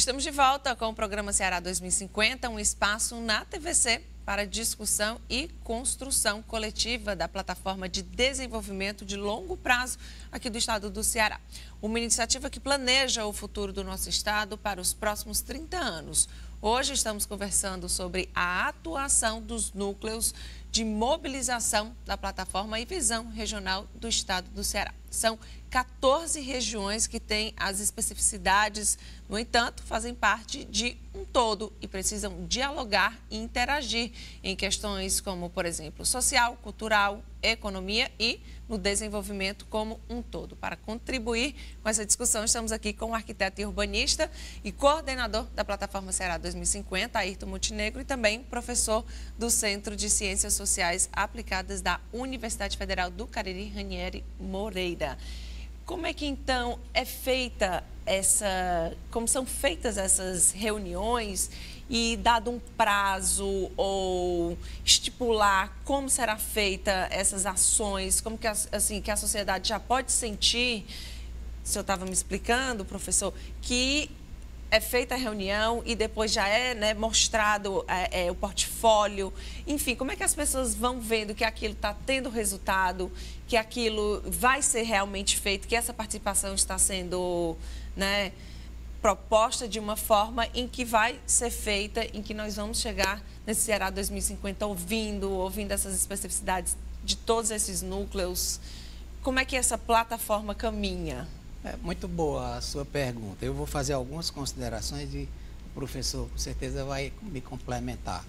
Estamos de volta com o programa Ceará 2050, um espaço na TVC para discussão e construção coletiva da plataforma de desenvolvimento de longo prazo aqui do estado do Ceará. Uma iniciativa que planeja o futuro do nosso estado para os próximos 30 anos. Hoje estamos conversando sobre a atuação dos núcleos de mobilização da plataforma e visão regional do estado do Ceará. São 14 regiões que têm as especificidades, no entanto, fazem parte de um todo e precisam dialogar e interagir em questões como, por exemplo, social, cultural, economia e no desenvolvimento como um todo. Para contribuir com essa discussão, estamos aqui com o arquiteto e urbanista e coordenador da plataforma Ceará 2050, Ayrton Montenegro, e também professor do Centro de Ciências Sociais Aplicadas da Universidade Federal do Cariri, Ranieri Moreira. Como é que, então, como são feitas essas reuniões e dado um prazo ou estipular como será feita essas ações, como que, assim, que a sociedade já pode sentir, o senhor estava me explicando, professor, que é feita a reunião e depois já é, né, mostrado o portfólio. Enfim, como é que as pessoas vão vendo que aquilo está tendo resultado, que aquilo vai ser realmente feito, que essa participação está sendo, né, proposta de uma forma em que vai ser feita, em que nós vamos chegar nesse Ceará 2050 ouvindo essas especificidades de todos esses núcleos. Como é que essa plataforma caminha? É muito boa a sua pergunta. Eu vou fazer algumas considerações e o professor com certeza vai me complementar.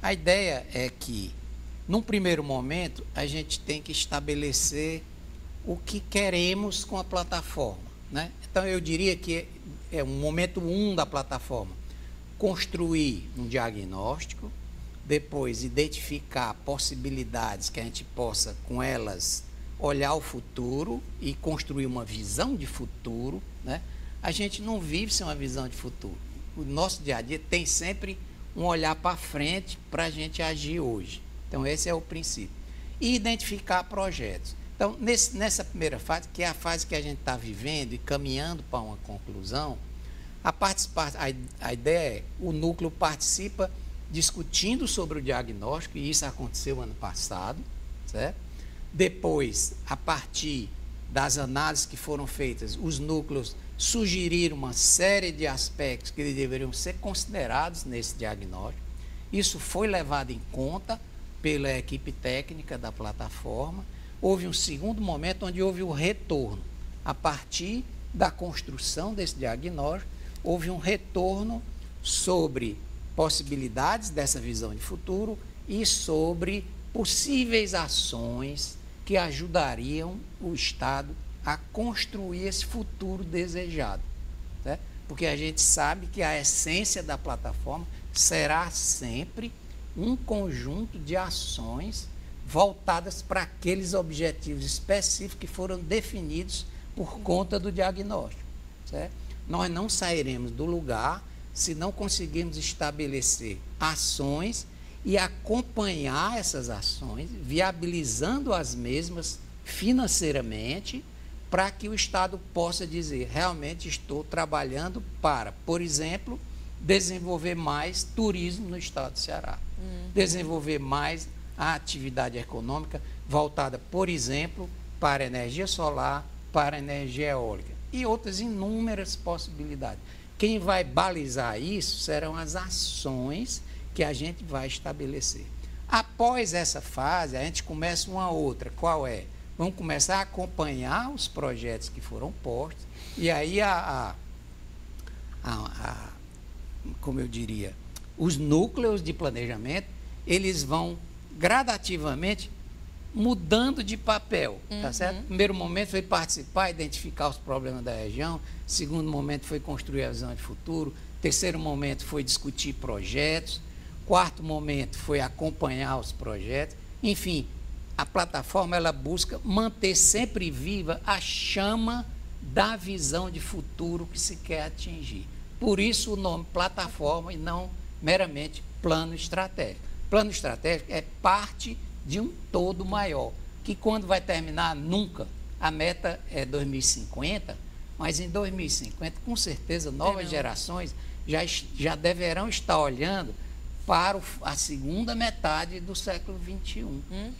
A ideia é que, num primeiro momento, a gente tem que estabelecer o que queremos com a plataforma, né? Então, eu diria que é um momento 1 da plataforma. Construir um diagnóstico, depois identificar possibilidades que a gente possa, com elas, olhar o futuro e construir uma visão de futuro, né? A gente não vive sem uma visão de futuro. O nosso dia a dia tem sempre um olhar para frente para a gente agir hoje. Então, esse é o princípio. E identificar projetos. Então, nessa primeira fase, que é a fase que a gente está vivendo e caminhando para uma conclusão, a ideia é o núcleo participa discutindo sobre o diagnóstico, e isso aconteceu ano passado, certo? Depois, a partir das análises que foram feitas, os núcleos sugeriram uma série de aspectos que deveriam ser considerados nesse diagnóstico. Isso foi levado em conta pela equipe técnica da plataforma. Houve um segundo momento onde houve o retorno. A partir da construção desse diagnóstico, houve um retorno sobre possibilidades dessa visão de futuro e sobre possíveis ações que ajudariam o Estado a construir esse futuro desejado, né? Porque a gente sabe que a essência da plataforma será sempre um conjunto de ações voltadas para aqueles objetivos específicos que foram definidos por conta do diagnóstico, certo? Nós não sairemos do lugar se não conseguirmos estabelecer ações e acompanhar essas ações, viabilizando as mesmas financeiramente, para que o Estado possa dizer, realmente estou trabalhando para, por exemplo, desenvolver mais turismo no estado do Ceará, desenvolver mais a atividade econômica voltada, por exemplo, para a energia solar, para a energia eólica e outras inúmeras possibilidades. Quem vai balizar isso serão as ações que a gente vai estabelecer. Após essa fase, a gente começa uma outra. Qual é? Vamos começar a acompanhar os projetos que foram postos e aí como eu diria, os núcleos de planejamento, eles vão gradativamente mudando de papel, tá certo? Primeiro momento foi participar, identificar os problemas da região. Segundo momento foi construir a visão de futuro. Terceiro momento foi discutir projetos. Quarto momento foi acompanhar os projetos. Enfim, a plataforma ela busca manter sempre viva a chama da visão de futuro que se quer atingir. Por isso o nome plataforma e não meramente plano estratégico. Plano estratégico é parte de um todo maior, que quando vai terminar, nunca. A meta é 2050, Mas em 2050, com certeza, novas gerações já deverão estar olhando para a segunda metade do século XXI.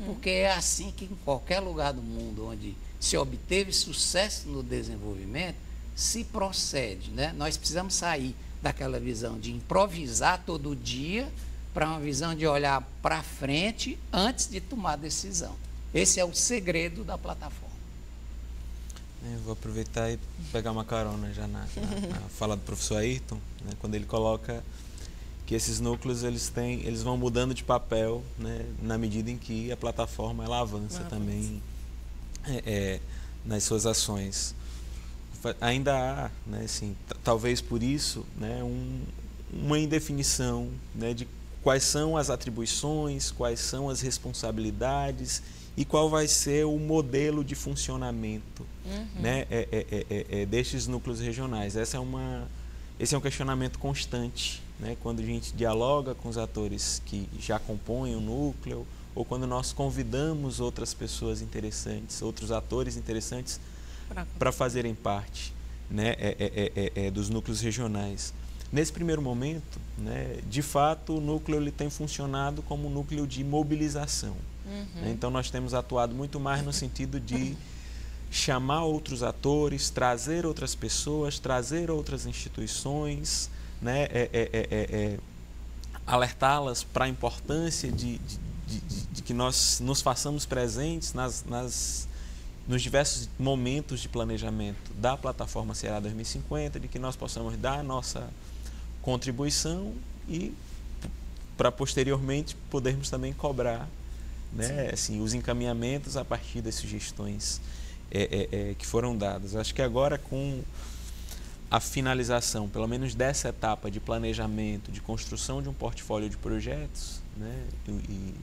Porque é assim que em qualquer lugar do mundo onde se obteve sucesso no desenvolvimento, se procede, né? Nós precisamos sair daquela visão de improvisar todo dia para uma visão de olhar para frente antes de tomar decisão. Esse é o segredo da plataforma. Eu vou aproveitar e pegar uma carona já na fala do professor Ayrton, né, quando ele coloca que esses núcleos eles vão mudando de papel, né, na medida em que a plataforma ela avança também nas suas ações. Ainda há, né, assim, talvez por isso, né, uma indefinição, né, de quais são as atribuições, quais são as responsabilidades e qual vai ser o modelo de funcionamento, né, destes núcleos regionais. Esse é um questionamento constante, né, quando a gente dialoga com os atores que já compõem o núcleo ou quando nós convidamos outras pessoas interessantes, outros atores interessantes para fazerem parte, né, dos núcleos regionais. Nesse primeiro momento, né, de fato, o núcleo ele tem funcionado como um núcleo de mobilização. Né? Então, nós temos atuado muito mais no sentido de chamar outros atores, trazer outras pessoas, trazer outras instituições, né, alertá-las para a importância de que nós nos façamos presentes nos diversos momentos de planejamento da plataforma Ceará 2050, de que nós possamos dar a nossa contribuição e para posteriormente podermos também cobrar, né, assim, os encaminhamentos a partir das sugestões que foram dadas. Acho que agora com a finalização, pelo menos dessa etapa de planejamento, de construção de um portfólio de projetos, né, e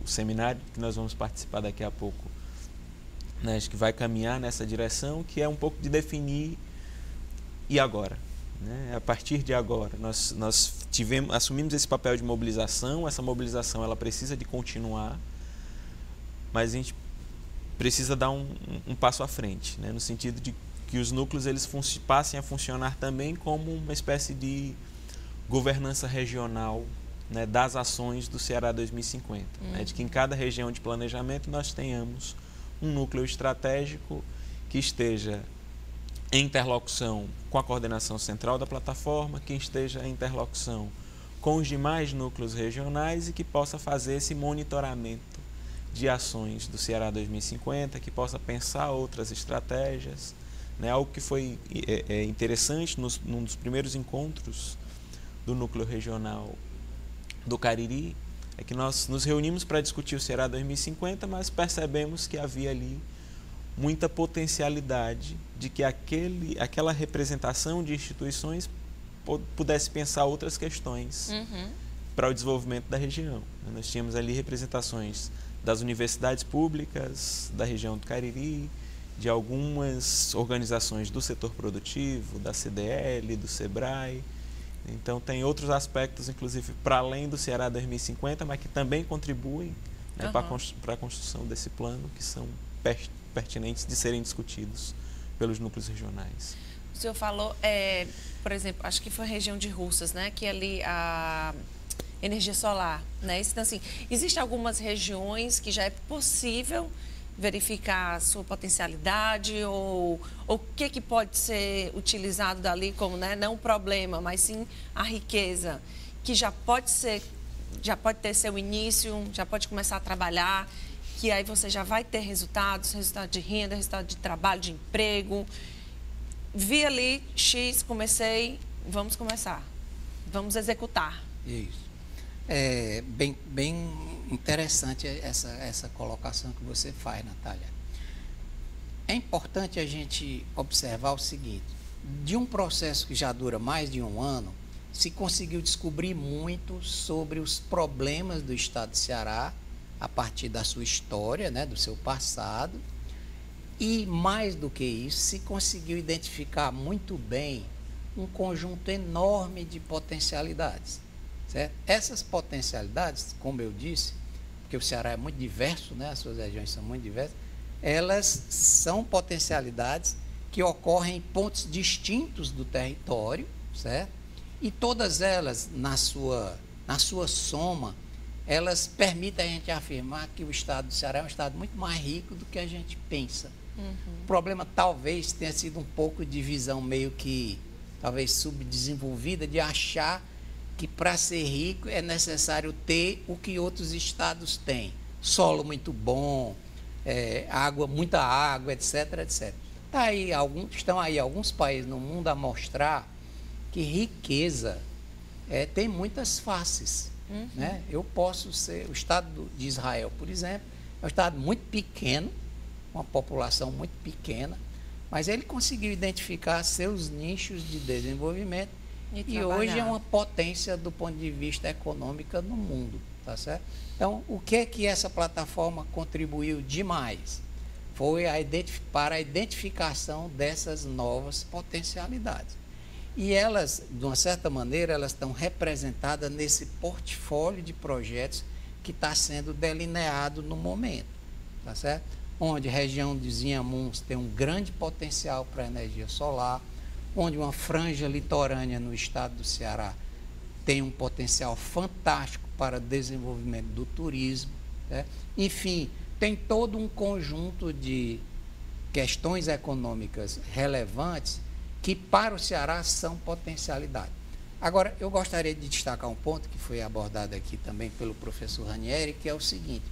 o seminário que nós vamos participar daqui a pouco, né, acho que vai caminhar nessa direção, que é um pouco de definir e agora. Né? A partir de agora, nós assumimos esse papel de mobilização, essa mobilização ela precisa de continuar, mas a gente precisa dar um passo à frente, né? No sentido de que os núcleos eles passem a funcionar também como uma espécie de governança regional, né, das ações do Ceará 2050, né? De que em cada região de planejamento nós tenhamos um núcleo estratégico que esteja em interlocução com a coordenação central da plataforma, que esteja em interlocução com os demais núcleos regionais e que possa fazer esse monitoramento de ações do Ceará 2050, que possa pensar outras estratégias, né? Algo que foi interessante num dos primeiros encontros do núcleo regional do Cariri, é que nós nos reunimos para discutir o Ceará 2050, mas percebemos que havia ali muita potencialidade de que aquela representação de instituições pudesse pensar outras questões para o desenvolvimento da região. Nós tínhamos ali representações das universidades públicas da região do Cariri, de algumas organizações do setor produtivo, da CDL, do SEBRAE. Então, tem outros aspectos, inclusive, para além do Ceará 2050, mas que também contribuem, né, para a construção desse plano, que são pertinentes de serem discutidos pelos núcleos regionais. O senhor falou, por exemplo, acho que foi a região de Russas, né, que ali a energia solar, né? Então, assim, existem algumas regiões que já é possível verificar a sua potencialidade ou o que pode ser utilizado dali como, né, não o problema, mas sim a riqueza, que já pode ter seu início, já pode começar a trabalhar, que aí você já vai ter resultado de renda, resultado de trabalho, de emprego. Vi ali, X, comecei, vamos começar, vamos executar. Isso. É bem interessante essa colocação que você faz, Natália. É importante a gente observar o seguinte: de um processo que já dura mais de um ano, se conseguiu descobrir muito sobre os problemas do estado de Ceará, a partir da sua história, né, do seu passado, e mais do que isso, se conseguiu identificar muito bem um conjunto enorme de potencialidades. Certo? Essas potencialidades, como eu disse, porque o Ceará é muito diverso, né? As suas regiões são muito diversas, elas são potencialidades que ocorrem em pontos distintos do território, certo? E todas elas, na sua soma, elas permitem a gente afirmar que o estado do Ceará é um estado muito mais rico do que a gente pensa. O problema talvez tenha sido um pouco de visão meio que, talvez subdesenvolvida, de achar que para ser rico é necessário ter o que outros estados têm. Solo muito bom, muita água, etc, etc. Estão aí alguns países no mundo a mostrar que riqueza tem muitas faces. Né? Eu posso ser... O Estado de Israel, por exemplo, é um estado muito pequeno, uma população muito pequena, mas ele conseguiu identificar seus nichos de desenvolvimento e hoje é uma potência do ponto de vista econômico no mundo, tá certo? Então, o que é que essa plataforma contribuiu demais? Foi para a identificação dessas novas potencialidades. E elas, de uma certa maneira, elas estão representadas nesse portfólio de projetos que está sendo delineado no momento, tá certo? Onde a região de Inhamuns tem um grande potencial para a energia solar, onde uma franja litorânea no estado do Ceará tem um potencial fantástico para desenvolvimento do turismo, né? Enfim, tem todo um conjunto de questões econômicas relevantes que para o Ceará são potencialidade. Agora, eu gostaria de destacar um ponto que foi abordado aqui também pelo professor Ranieri, que é o seguinte: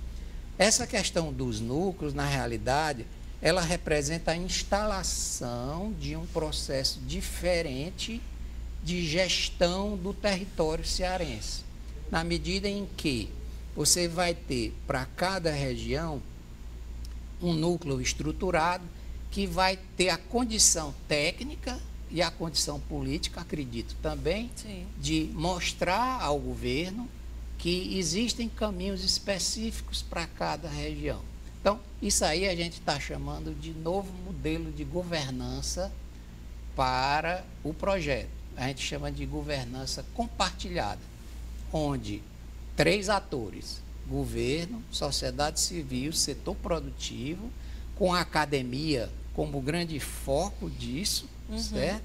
essa questão dos núcleos, na realidade, ela representa a instalação de um processo diferente de gestão do território cearense, na medida em que você vai ter para cada região um núcleo estruturado que vai ter a condição técnica e a condição política, acredito também, sim, de mostrar ao governo que existem caminhos específicos para cada região. Então, isso aí a gente está chamando de novo modelo de governança para o projeto. A gente chama de governança compartilhada, onde 3 atores, governo, sociedade civil, setor produtivo, com a academia como grande foco disso, certo?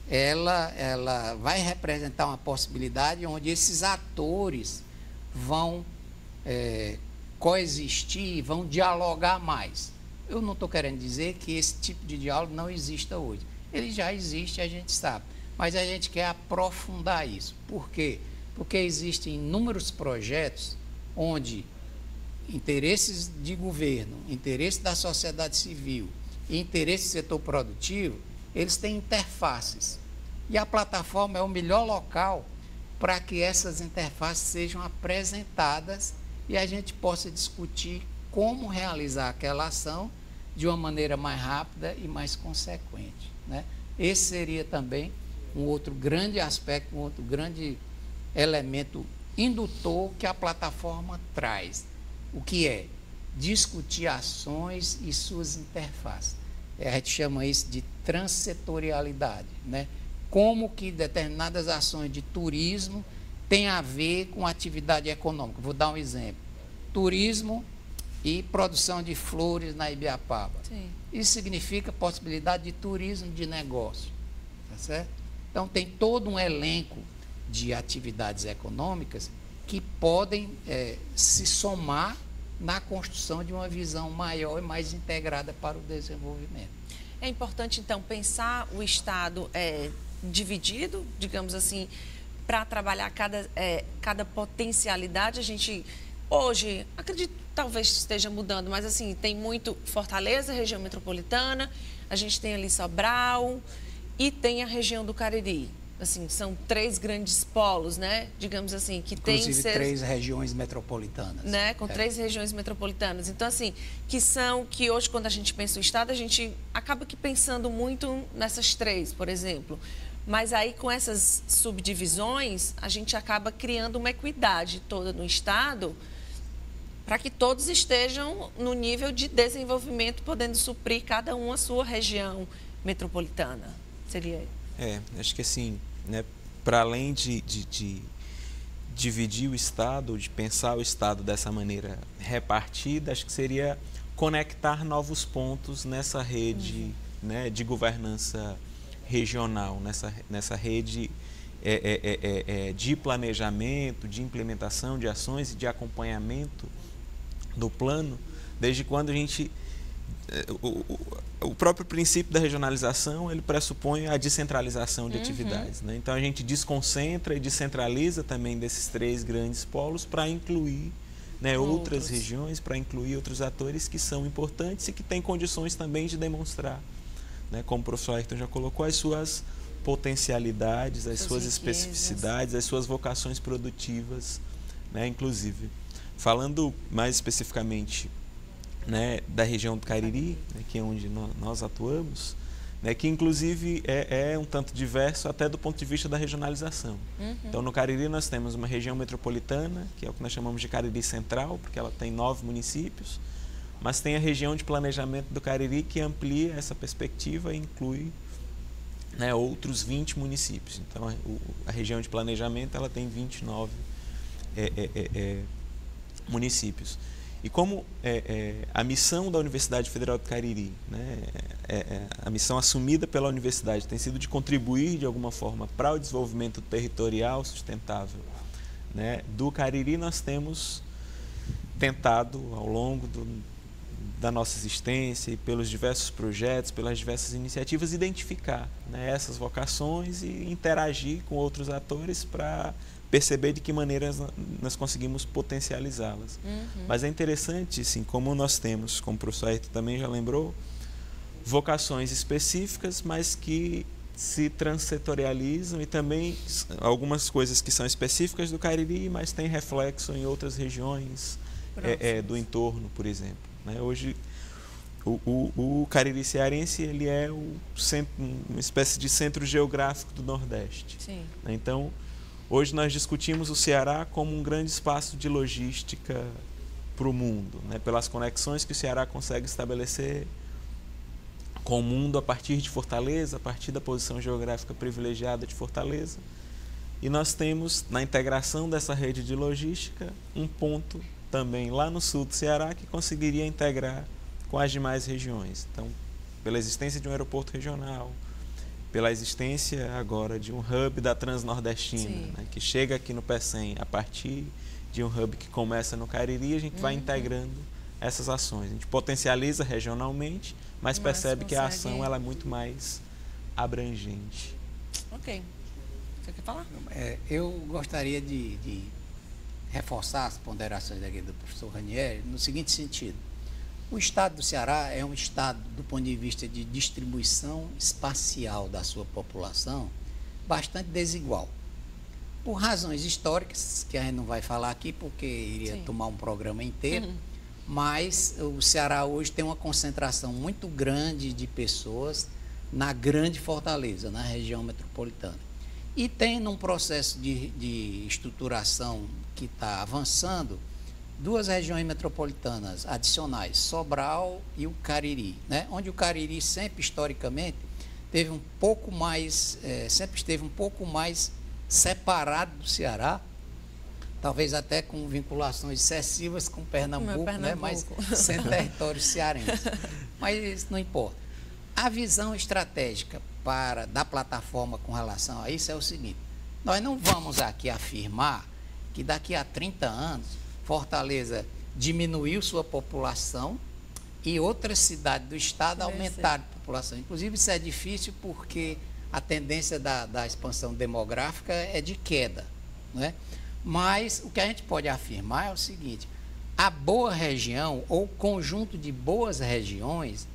Ela vai representar uma possibilidade onde esses atores vão coexistir, vão dialogar mais. Eu não estou querendo dizer que esse tipo de diálogo não exista hoje. Ele já existe, a gente sabe, mas a gente quer aprofundar isso. Por quê? Porque existem inúmeros projetos onde interesses de governo, interesse da sociedade civil e interesse do setor produtivo, eles têm interfaces. E a plataforma é o melhor local para que essas interfaces sejam apresentadas e a gente possa discutir como realizar aquela ação de uma maneira mais rápida e mais consequente, né? Esse seria também um outro grande aspecto, um outro grande elemento indutor que a plataforma traz. O que é? Discutir ações e suas interfaces. A gente chama isso de transsetorialidade, né? Como que determinadas ações de turismo têm a ver com atividade econômica. Vou dar um exemplo. Turismo e produção de flores na Ibiapaba. Sim. Isso significa possibilidade de turismo de negócio, tá certo? Então, tem todo um elenco de atividades econômicas que podem se somar na construção de uma visão maior e mais integrada para o desenvolvimento. É importante, então, pensar o Estado dividido, digamos assim, para trabalhar cada potencialidade. A gente, hoje, acredito, talvez esteja mudando, mas assim, tem muito Fortaleza, região metropolitana, a gente tem ali Sobral e tem a região do Cariri. Assim, são 3 grandes polos, né? Digamos assim, que tem... Inclusive 3 regiões metropolitanas. Né? Com 3 regiões metropolitanas. Então, assim, que hoje, quando a gente pensa o Estado, a gente acaba que pensando muito nessas 3, por exemplo. Mas aí, com essas subdivisões, a gente acaba criando uma equidade toda no Estado para que todos estejam no nível de desenvolvimento, podendo suprir cada um a sua região metropolitana. Seria... acho que assim, né, para além de dividir o Estado, de pensar o Estado dessa maneira repartida, acho que seria conectar novos pontos nessa rede né, de governança regional, nessa rede de planejamento, de implementação de ações e de acompanhamento do plano, desde quando a gente... O próprio princípio da regionalização, ele pressupõe a descentralização de atividades, né? Então a gente desconcentra e descentraliza também desses 3 grandes polos para incluir, né, outras regiões, para incluir outros atores que são importantes e que têm condições também de demonstrar, né, como o professor Ayrton já colocou, as suas potencialidades, as suas especificidades, as suas vocações produtivas, né, inclusive. Falando mais especificamente, né, da região do Cariri, né, que é onde nós atuamos, né, que inclusive é um tanto diverso até do ponto de vista da regionalização. Então, no Cariri nós temos uma região metropolitana, que é o que nós chamamos de Cariri Central, porque ela tem 9 municípios, mas tem a região de planejamento do Cariri que amplia essa perspectiva e inclui, né, outros 20 municípios. Então, a região de planejamento ela tem 29 municípios. E como a missão da Universidade Federal do Cariri, né, a missão assumida pela universidade tem sido de contribuir de alguma forma para o desenvolvimento territorial sustentável, né, do Cariri, nós temos tentado ao longo da nossa existência e pelos diversos projetos, pelas diversas iniciativas, identificar, né, essas vocações e interagir com outros atores para perceber de que maneira nós conseguimos potencializá-las. Mas é interessante, sim, como nós temos, como o professor Ayrton também já lembrou, vocações específicas, mas que se transsetorializam e também algumas coisas que são específicas do Cariri, mas têm reflexo em outras regiões do entorno, por exemplo. Né? Hoje, o Cariri cearense ele é uma espécie de centro geográfico do Nordeste. Sim. Né? Então, hoje nós discutimos o Ceará como um grande espaço de logística para o mundo, né? Pelas conexões que o Ceará consegue estabelecer com o mundo a partir de Fortaleza, a partir da posição geográfica privilegiada de Fortaleza. E nós temos, na integração dessa rede de logística, um ponto também lá no sul do Ceará que conseguiria integrar com as demais regiões. Então, pela existência de um aeroporto regional, pela existência agora de um hub da Transnordestina, né, que chega aqui no Pecém a partir de um hub que começa no Cariri, a gente vai integrando essas ações. A gente potencializa regionalmente, mas percebe que a ação ela é muito mais abrangente. Ok. Você quer falar? Eu gostaria de reforçar as ponderações aqui do professor Ranieri no seguinte sentido. O estado do Ceará é um estado, do ponto de vista de distribuição espacial da sua população, bastante desigual. Por razões históricas, que a gente não vai falar aqui, porque iria tomar um programa inteiro, mas o Ceará hoje tem uma concentração muito grande de pessoas na grande Fortaleza, na região metropolitana. E tem, num processo de estruturação que está avançando, 2 regiões metropolitanas adicionais, Sobral e o Cariri, né? Onde o Cariri sempre, historicamente, teve um pouco mais, sempre esteve um pouco mais separado do Ceará, talvez até com vinculações excessivas com Pernambuco, né? Mas sem território cearense. Mas isso não importa. A visão estratégica da plataforma com relação a isso é o seguinte: nós não vamos aqui afirmar que daqui a 30 anos Fortaleza diminuiu sua população e outras cidades do estado aumentaram a população. Inclusive, isso é difícil porque a tendência da expansão demográfica é de queda, né? Mas o que a gente pode afirmar é o seguinte: a boa região ou conjunto de boas regiões,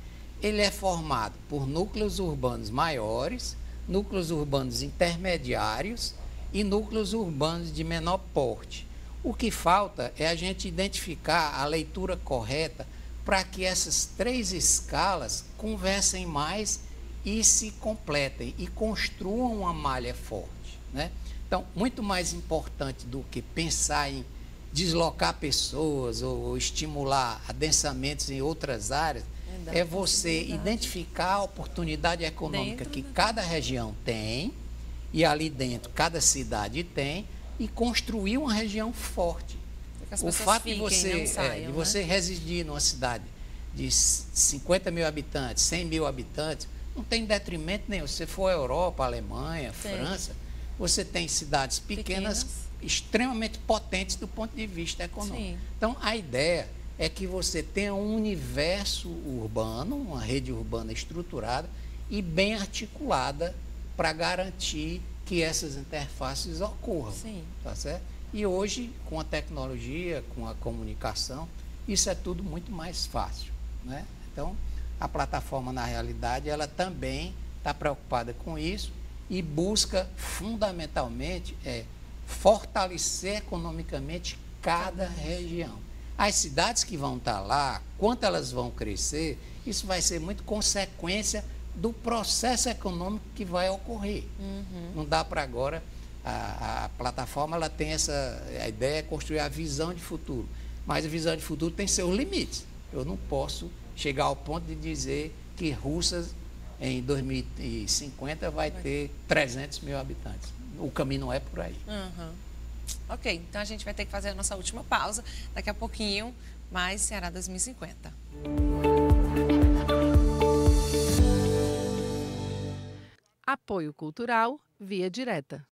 ele é formado por núcleos urbanos maiores, núcleos urbanos intermediários e núcleos urbanos de menor porte. O que falta é a gente identificar a leitura correta para que essas 3 escalas conversem mais e se completem e construam uma malha forte, né? Então, muito mais importante do que pensar em deslocar pessoas ou estimular adensamentos em outras áreas, é você identificar a oportunidade econômica que cada região tem e ali dentro cada cidade tem, e construir uma região forte. O fato de você residir numa cidade de 50 mil habitantes, 100 mil habitantes, Não tem detrimento nenhum. Se você for à Europa, Alemanha, Sim. França, você tem cidades pequenas, extremamente potentes do ponto de vista econômico. Sim. Então, a ideia é que você tenha um universo urbano, uma rede urbana estruturada e bem articulada para garantir que essas interfaces ocorram. Sim. Tá certo? E hoje, com a tecnologia, com a comunicação, isso é tudo muito mais fácil, né? Então, a plataforma, na realidade, ela também está preocupada com isso e busca, fundamentalmente, fortalecer economicamente cada região. As cidades que vão estar lá, quanto elas vão crescer, isso vai ser muito consequência do processo econômico que vai ocorrer. Não dá para agora, a plataforma ela tem a ideia é construir a visão de futuro, mas a visão de futuro tem seus limites. Eu não posso chegar ao ponto de dizer que Russas, em 2050, vai ter 300 mil habitantes. O caminho não é por aí. Ok, então a gente vai ter que fazer a nossa última pausa. Daqui a pouquinho, mais Ceará 2050. Apoio Cultural Via Direta.